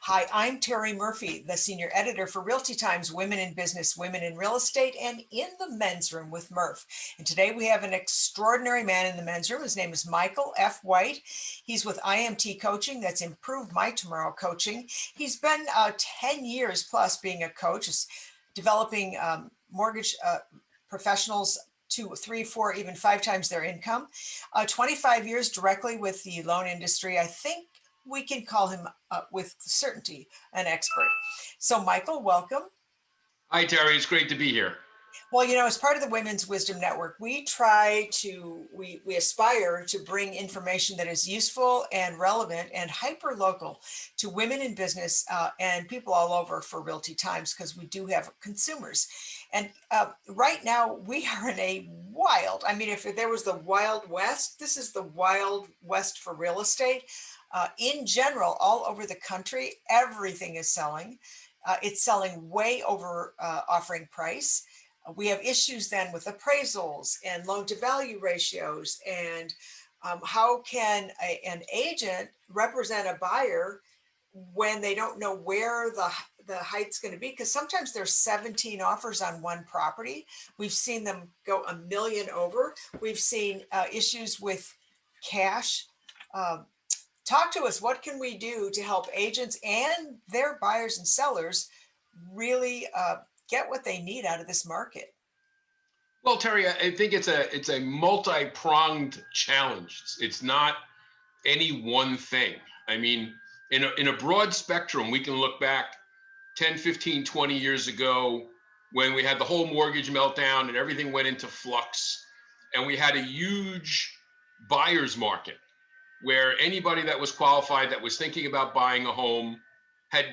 Hi, I'm Terry Murphy, the senior editor for Realty Times Women in Business, Women in Real Estate, and in the men's room with Murph. And today we have an extraordinary man in the men's room. His name is Michael F. White. He's with IMT Coaching, that's Improve My Tomorrow Coaching. He's been 10 years plus being a coach, developing mortgage professionals to 3, 4, even 5 times their income. 25 years directly with the loan industry. I think we can call him with certainty an expert. So Michael, welcome. Hi, Terry. It's great to be here. Well, as part of the Women's Wisdom Network, we aspire to bring information that is useful and relevant and hyper local to women in business and people all over for Realty Times, because we do have consumers. And right now we are in a wild, if there was the Wild West, this is the Wild West for real estate. In general, all over the country, everything is selling. It's selling way over offering price. We have issues then with appraisals and loan to value ratios, and how can an agent represent a buyer when they don't know where the height's going to be? Because sometimes there's 17 offers on one property. We've seen them go a million over. We've seen issues with cash. Talk to us. What can we do to help agents and their buyers and sellers really get what they need out of this market? Well, Terry, I think it's a multi-pronged challenge. It's not any one thing. In a broad spectrum, we can look back 10, 15, 20 years ago when we had the whole mortgage meltdown and everything went into flux, and we had a huge buyer's market where anybody that was qualified, that was thinking about buying a home, had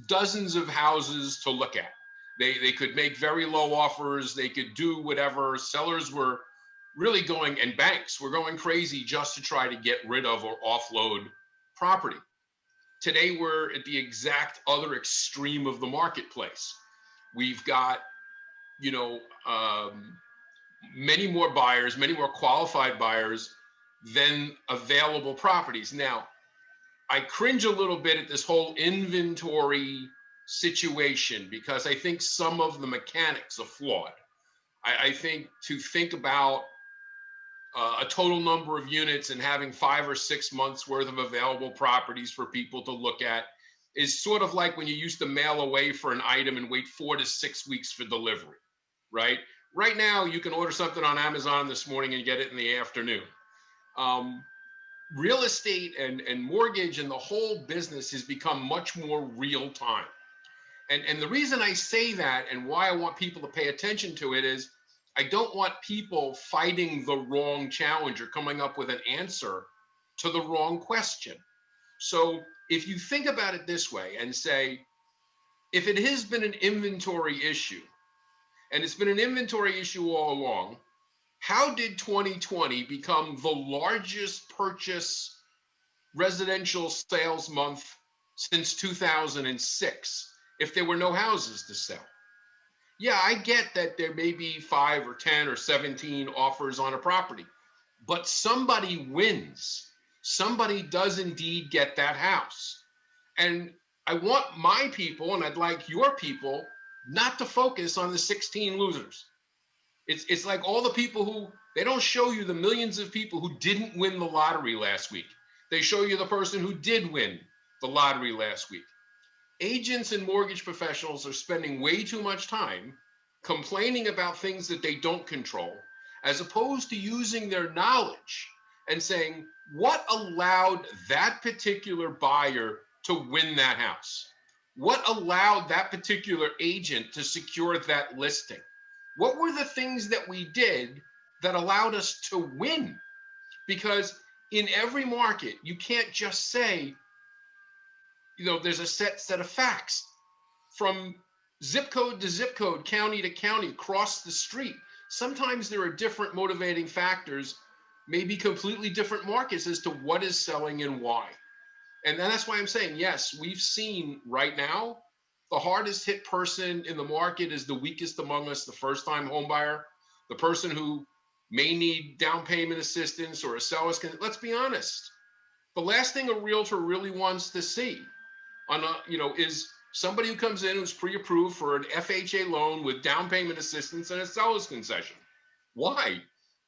dozens of houses to look at. They could make very low offers. They could do whatever. Sellers were really going, and banks were going crazy just to try to get rid of or offload property. Today, we're at the exact other extreme of the marketplace. We've got, many more buyers, many more qualified buyers than available properties. Now, I cringe a little bit at this whole inventory situation because I think some of the mechanics are flawed. I think to think about a total number of units and having 5 or 6 months worth of available properties for people to look at is sort of like when you used to mail away for an item and wait 4 to 6 weeks for delivery, right? Right now, you can order something on Amazon this morning and get it in the afternoon. Real estate and mortgage and the whole business has become much more real time. And the reason I say that and why I want people to pay attention to it is I don't want people fighting the wrong challenge or coming up with an answer to the wrong question. So if you think about it this way and say, if it has been an inventory issue, and it's been an inventory issue all along, how did 2020 become the largest purchase residential sales month since 2006 if there were no houses to sell? Yeah, I get that there may be 5 or 10 or 17 offers on a property, but somebody wins. Somebody does indeed get that house. And I want my people, and I'd like your people, not to focus on the 16 losers. It's like all the people who, they don't show you the millions of people who didn't win the lottery last week. They show you the person who did win the lottery last week. Agents and mortgage professionals are spending way too much time complaining about things that they don't control, as opposed to using their knowledge and saying, what allowed that particular buyer to win that house? What allowed that particular agent to secure that listing? What were the things that we did that allowed us to win? Because in every market, you can't just say, there's a set of facts from zip code to zip code, county to county, across the street. Sometimes there are different motivating factors, maybe completely different markets as to what is selling and why. And that's why I'm saying, yes, we've seen right now, the hardest hit person in the market is the weakest among us, the first-time home buyer, the person who may need down payment assistance or a seller's. Let's be honest. The last thing a realtor really wants to see on a, is somebody who comes in who's pre-approved for an FHA loan with down payment assistance and a seller's concession. Why?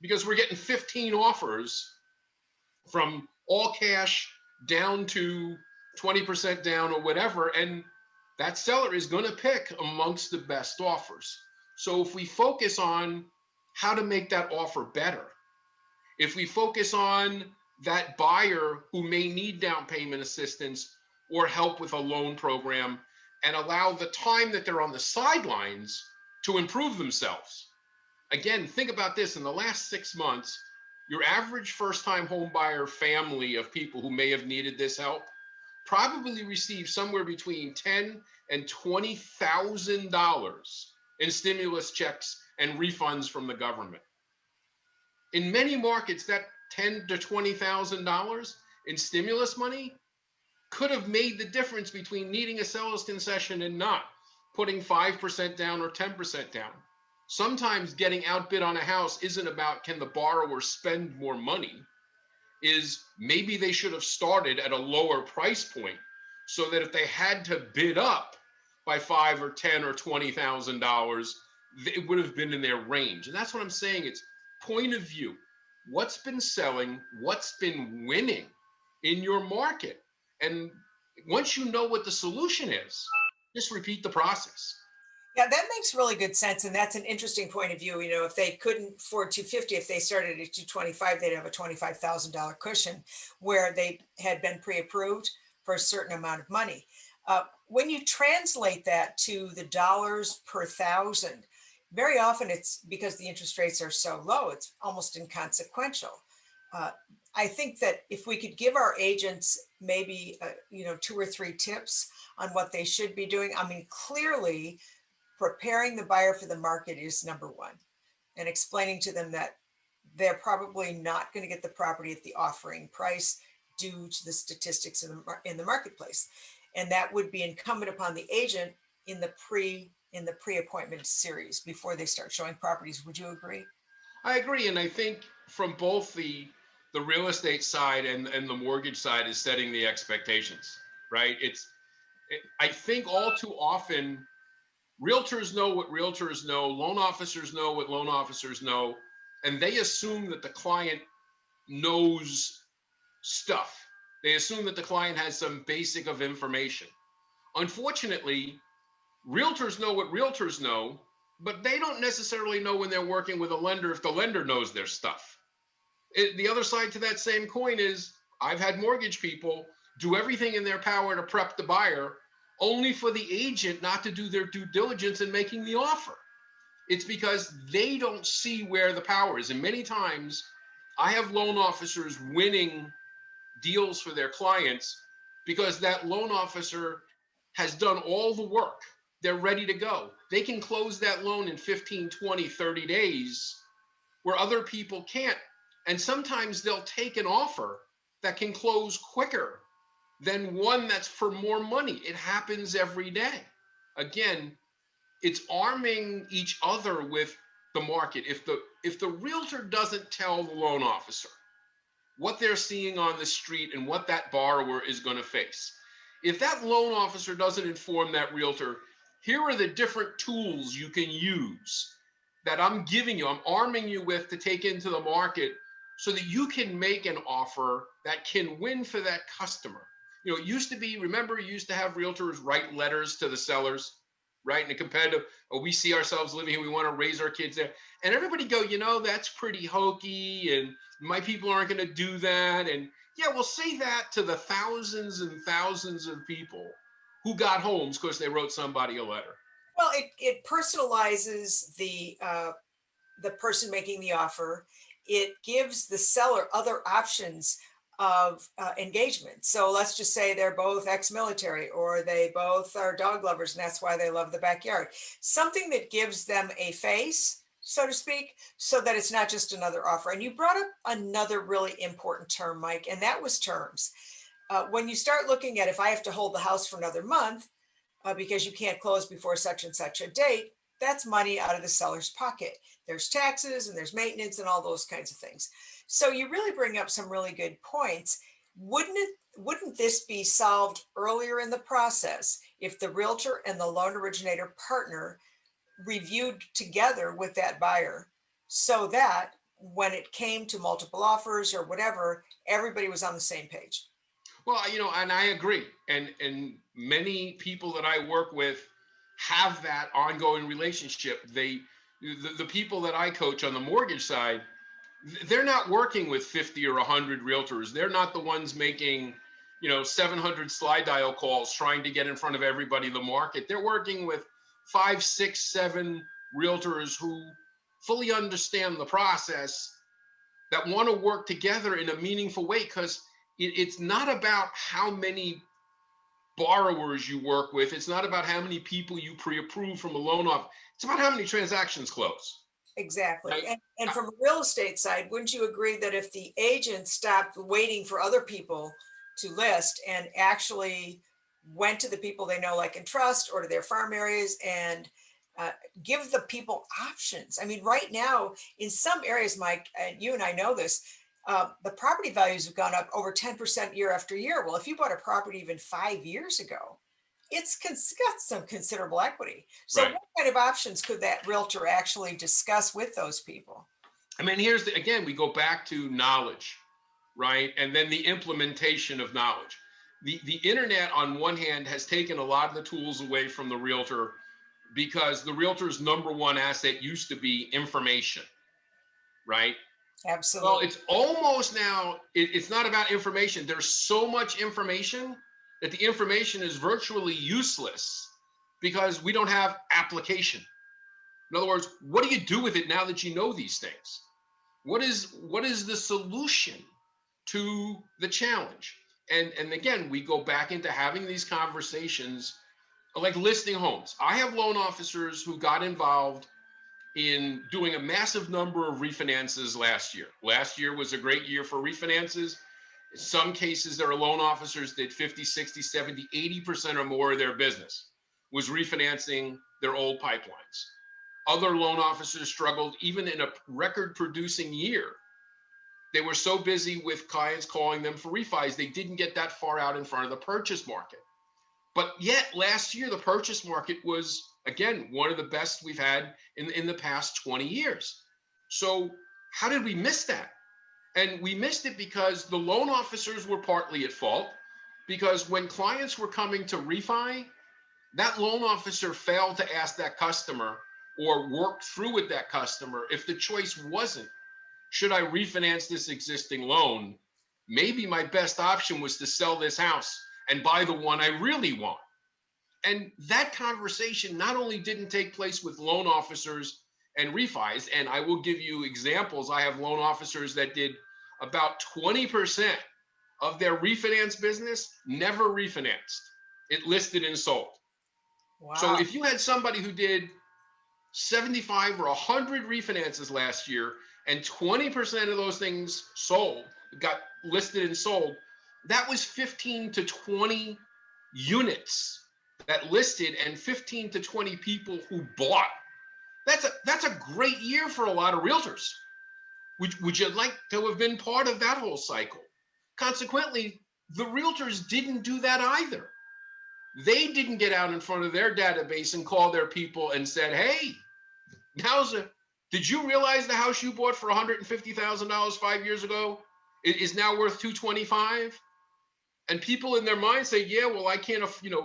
Because we're getting 15 offers from all cash down to 20% down or whatever, and that seller is going to pick amongst the best offers. So if we focus on how to make that offer better, if we focus on that buyer who may need down payment assistance or help with a loan program, and allow the time that they're on the sidelines to improve themselves. Again, think about this. In the last 6 months, your average first-time home buyer family of people who may have needed this help probably received somewhere between $10,000 and $20,000 in stimulus checks and refunds from the government. In many markets, that $10,000 to $20,000 in stimulus money could have made the difference between needing a seller's concession and not, putting 5% down or 10% down. Sometimes getting outbid on a house isn't about can the borrower spend more money, is maybe they should have started at a lower price point so that if they had to bid up by $5,000 or $10,000 or $20,000, it would have been in their range. And that's what I'm saying. It's point of view. What's been selling? What's been winning in your market? And once you know what the solution is, just repeat the process. Yeah, that makes really good sense. And that's an interesting point of view. If they couldn't afford 250, if they started at 225, they'd have a $25,000 cushion where they had been pre-approved for a certain amount of money. When you translate that to the dollars per thousand, very often it's because the interest rates are so low, it's almost inconsequential. I think that if we could give our agents maybe, 2 or 3 tips on what they should be doing. I mean, clearly preparing the buyer for the market is number one, and explaining to them that they're probably not going to get the property at the offering price due to the statistics in the marketplace. And that would be incumbent upon the agent in the pre-appointment series before they start showing properties. Would you agree? I agree. And I think from both the real estate side and the mortgage side is setting the expectations, right? I think all too often, realtors know what realtors know, loan officers know what loan officers know, and they assume that the client knows stuff. They assume that the client has some basic of information. Unfortunately, realtors know what realtors know, but they don't necessarily know when they're working with a lender if the lender knows their stuff. The other side to that same coin is I've had mortgage people do everything in their power to prep the buyer, only for the agent not to do their due diligence in making the offer. It's because they don't see where the power is. And many times I have loan officers winning deals for their clients because that loan officer has done all the work. They're ready to go. They can close that loan in 15, 20, 30 days where other people can't. And sometimes they'll take an offer that can close quicker than one that's for more money. It happens every day. Again, it's arming each other with the market. If the realtor doesn't tell the loan officer what they're seeing on the street and what that borrower is going to face, if that loan officer doesn't inform that realtor, here are the different tools you can use that I'm giving you, I'm arming you with to take into the market so that you can make an offer that can win for that customer. It used to be, remember, you used to have realtors write letters to the sellers, right? In a competitive, we see ourselves living here, we want to raise our kids there. And everybody go, that's pretty hokey, and my people aren't going to do that. And yeah, we'll say that to the thousands and thousands of people who got homes because they wrote somebody a letter. Well, it personalizes the person making the offer. It gives the seller other options of engagement. So let's just say they're both ex-military, or they both are dog lovers, and that's why they love the backyard. Something that gives them a face, so to speak, so that it's not just another offer. And you brought up another really important term, Mike, and that was terms. When you start looking at, if I have to hold the house for another month because you can't close before such and such a date, that's money out of the seller's pocket. There's taxes and there's maintenance and all those kinds of things. So you really bring up some really good points. Wouldn't it wouldn't this be solved earlier in the process if the realtor and the loan originator partner reviewed together with that buyer so that when it came to multiple offers or whatever, everybody was on the same page? Well, and I agree. And many people that I work with have that ongoing relationship. The people that I coach on the mortgage side, they're not working with 50 or 100 realtors. They're not the ones making, 700 slide dial calls trying to get in front of everybody in the market. They're working with 5, 6, 7 realtors who fully understand the process, that want to work together in a meaningful way, because it's not about how many borrowers you work with. It's not about how many people you pre-approve from a loan off. It's about how many transactions close. Exactly. Right? And from a real estate side, wouldn't you agree that if the agent stopped waiting for other people to list and actually went to the people they know, like and trust, or to their farm areas and uh, give the people options? I mean, right now, in some areas, Mike, and you and I know this, the property values have gone up over 10% year after year. Well, if you bought a property even 5 years ago, got some considerable equity. So Right. what kind of options could that realtor actually discuss with those people? I mean, again, we go back to knowledge, right? And then the implementation of knowledge. The internet, on one hand, has taken a lot of the tools away from the realtor, because the realtor's number one asset used to be information, right? Well, Absolutely. it's almost now, it's not about information. There's so much information that the information is virtually useless because we don't have application. In other words, what do you do with it now that you know these things? What is the solution to the challenge? And again, we go back into having these conversations like listing homes. I have loan officers who got involved in doing a massive number of refinances last year. Last year was a great year for refinances. In some cases, there are loan officers that 50, 60, 70, 80% or more of their business was refinancing their old pipelines. Other loan officers struggled even in a record producing year. They were so busy with clients calling them for refis, they didn't get that far out in front of the purchase market. But yet last year, the purchase market was, again, one of the best we've had in the past 20 years. So how did we miss that? And we missed it because the loan officers were partly at fault, because when clients were coming to refi, that loan officer failed to ask that customer or work through with that customer if the choice wasn't, should I refinance this existing loan? Maybe my best option was to sell this house and buy the one I really want. And that conversation not only didn't take place with loan officers and refis, and I will give you examples. I have loan officers that did about 20% of their refinance business never refinanced. It listed and sold. So Wow. if you had somebody who did 75 or 100 refinances last year and 20% of those things sold, got listed and sold, that was 15 to 20 units that listed and 15 to 20 people who bought. That's a great year for a lot of realtors. Would you like to have been part of that whole cycle? Consequently, the realtors didn't do that either. They didn't get out in front of their database and call their people and said, hey, did you realize the house you bought for $150,000 5 years ago is now worth 225? And people in their mind say, yeah, well, I can't,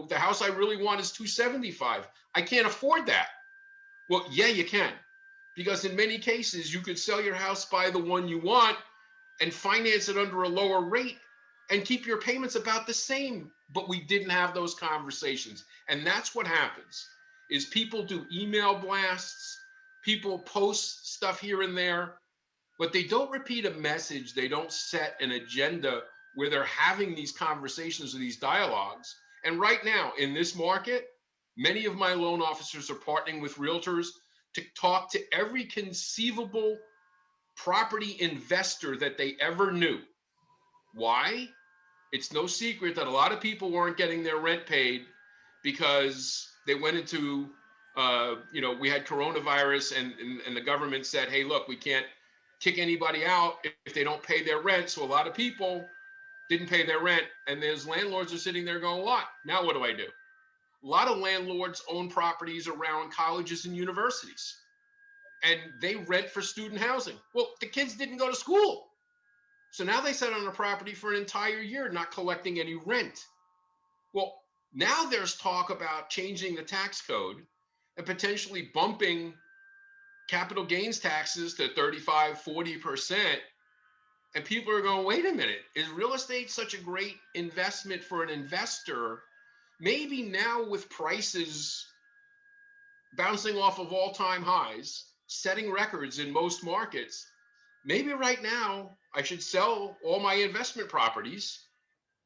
the house I really want is 275. I can't afford that. Well, yeah, you can. Because in many cases, you could sell your house, buy the one you want, and finance it under a lower rate and keep your payments about the same. But we didn't have those conversations. And that's what happens is people do email blasts, people post stuff here and there, but they don't repeat a message. They don't set an agenda where they're having these conversations or these dialogues. And right now in this market, many of my loan officers are partnering with realtors to talk to every conceivable property investor that they ever knew. Why? It's no secret that a lot of people weren't getting their rent paid because they went into, we had coronavirus and the government said, hey, look, we can't kick anybody out if they don't pay their rent. So a lot of people didn't pay their rent, and those landlords are sitting there going, what? Now what do I do? A lot of landlords own properties around colleges and universities, and they rent for student housing. Well, the kids didn't go to school. So now they sat on the property for an entire year, not collecting any rent. Well, now there's talk about changing the tax code and potentially bumping capital gains taxes to 35, 40%. And people are going, wait a minute, is real estate such a great investment for an investor? Maybe now with prices bouncing off of all-time highs, setting records in most markets, maybe right now I should sell all my investment properties.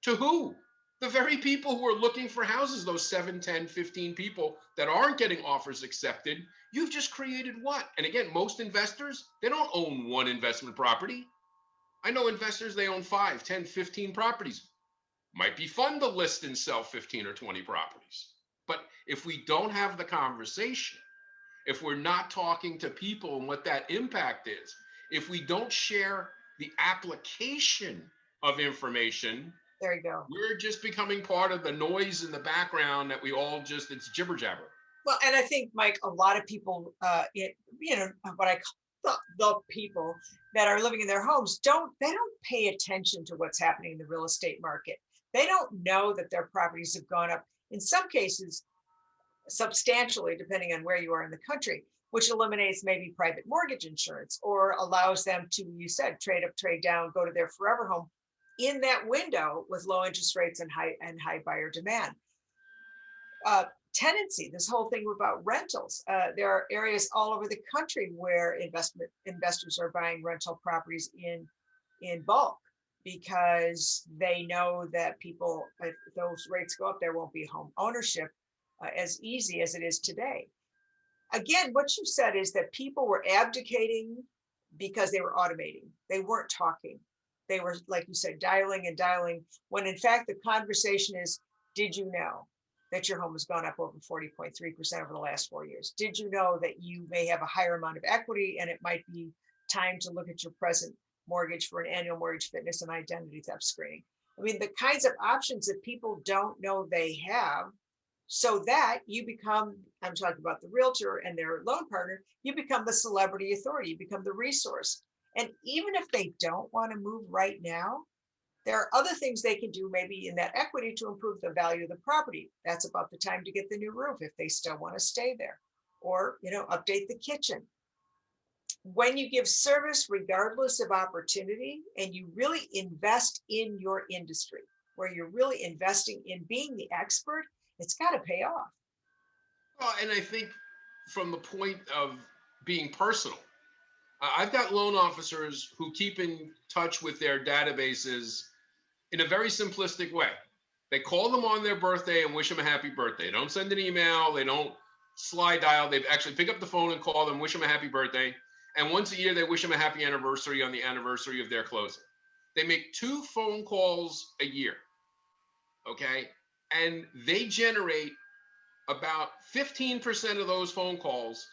To who? The very people who are looking for houses, those 7, 10, 15 people that aren't getting offers accepted. You've just created what? And again, most investors, they don't own one investment property. I know investors, they own 5, 10, 15 properties. Might be fun to list and sell 15 or 20 properties. But if we don't have the conversation, if we're not talking to people and what that impact is, if we don't share the application of information, There you go. we're just becoming part of the noise in the background that we all just, it's jibber jabber. Well, and I think, Mike, a lot of people, what I call the people that are living in their homes, they don't pay attention to what's happening in the real estate market. They don't know that their properties have gone up, in some cases, substantially, depending on where you are in the country, which eliminates maybe private mortgage insurance or allows them to, you said, trade up, trade down, go to their forever home in that window with low interest rates and high buyer demand. Tenancy, this whole thing about rentals. There are areas all over the country where investors are buying rental properties in bulk because they know that people, if those rates go up, there won't be home ownership as easy as it is today. Again, what you said is that people were abdicating because they were automating. They weren't talking. They were, like you said, dialing and dialing, when in fact the conversation is, did you know that your home has gone up over 40.3% over the last 4 years? Did you know that you may have a higher amount of equity and it might be time to look at your present mortgage for an annual mortgage fitness and identity theft screening? I mean, the kinds of options that people don't know they have, so that you become, I'm talking about the realtor and their loan partner, you become the celebrity authority, you become the resource. And even if they don't want to move right now, there are other things they can do maybe in that equity to improve the value of the property. That's about the time to get the new roof if they still want to stay there, or, update the kitchen. When you give service regardless of opportunity and you really invest in your industry, where you're really investing in being the expert, it's got to pay off. Well, and I think from the point of being personal, I've got loan officers who keep in touch with their databases in a very simplistic way. They call them on their birthday and wish them a happy birthday. They don't send an email. They don't slide dial. They actually pick up the phone and call them, wish them a happy birthday. And once a year, they wish them a happy anniversary on the anniversary of their closing. They make 2 phone calls a year, okay? And they generate about 15% of those phone calls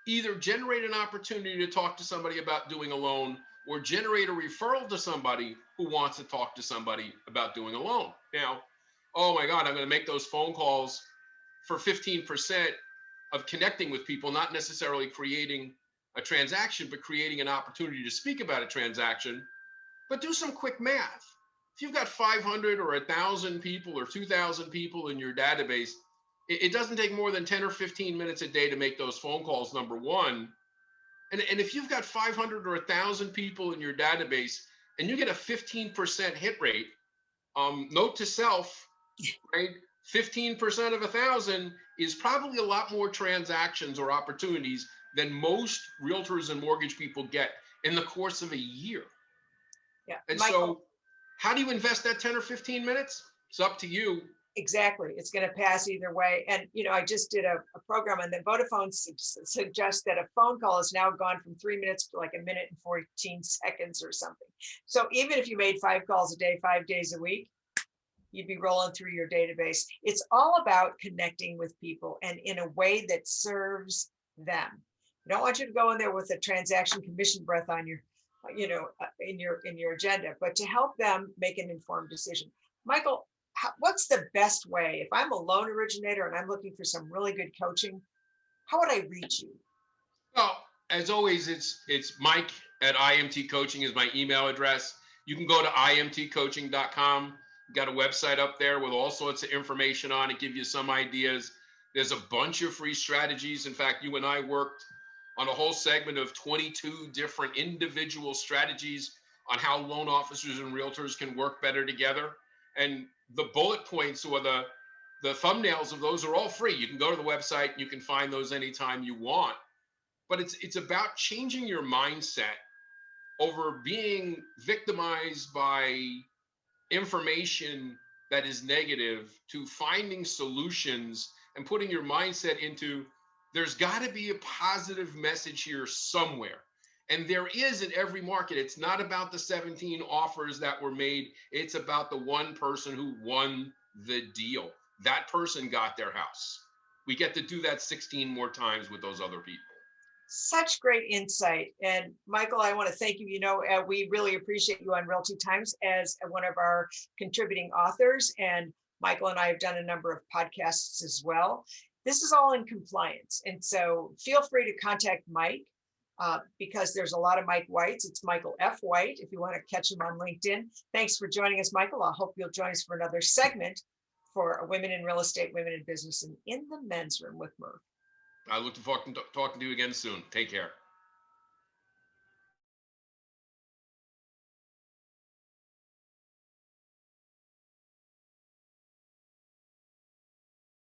either generate an opportunity to talk to somebody about doing a loan or generate a referral to somebody who wants to talk to somebody about doing a loan. Now, oh my God, I'm going to make those phone calls for 15% of connecting with people, not necessarily creating a transaction, but creating an opportunity to speak about a transaction. But do some quick math. If you've got 500 or 1,000 people or 2,000 people in your database, it doesn't take more than 10 or 15 minutes a day to make those phone calls, number one. And if you've got 500 or 1,000 people in your database and you get a 15% hit rate, note to self, right? 15% of 1,000 is probably a lot more transactions or opportunities than most realtors and mortgage people get in the course of a year. Yeah. And Michael, so how do you invest that 10 or 15 minutes? It's up to you. exactly. It's going to pass either way. And, I just did a program and then Vodafone suggests that a phone call has now gone from 3 minutes to like 1 minute and 14 seconds or something. So even if you made 5 calls a day, 5 days a week, you'd be rolling through your database. It's all about connecting with people and in a way that serves them. I don't want you to go in there with a transaction commission breath on in your agenda, but to help them make an informed decision. Michael, what's the best way if I'm a loan originator and I'm looking for some really good coaching? How would I reach you? Well, as always, it's Mike at IMT Coaching is my email address. You can go to imtcoaching.com. Got a website up there with all sorts of information on it, give you some ideas. There's a bunch of free strategies. In fact, you and I worked on a whole segment of 22 different individual strategies on how loan officers and realtors can work better together. And the bullet points or the thumbnails of those are all free. You can go to the website, you can find those anytime you want. But it's about changing your mindset over being victimized by information that is negative to finding solutions and putting your mindset into there's got to be a positive message here somewhere. And there is in every market. It's not about the 17 offers that were made, it's about the one person who won the deal. That person got their house. We get to do that 16 more times with those other people. Such great insight. And Michael, I want to thank you. We really appreciate you on Realty Times as one of our contributing authors. And Michael and I have done a number of podcasts as well. This is all in compliance. And so feel free to contact Mike because there's a lot of Mike Whites. It's Michael F. White if you want to catch him on LinkedIn. Thanks for joining us, Michael. I hope you'll join us for another segment for Women in Real Estate, Women in Business, and in the Men's Room with Murph. I look forward to talking to you again soon. Take care.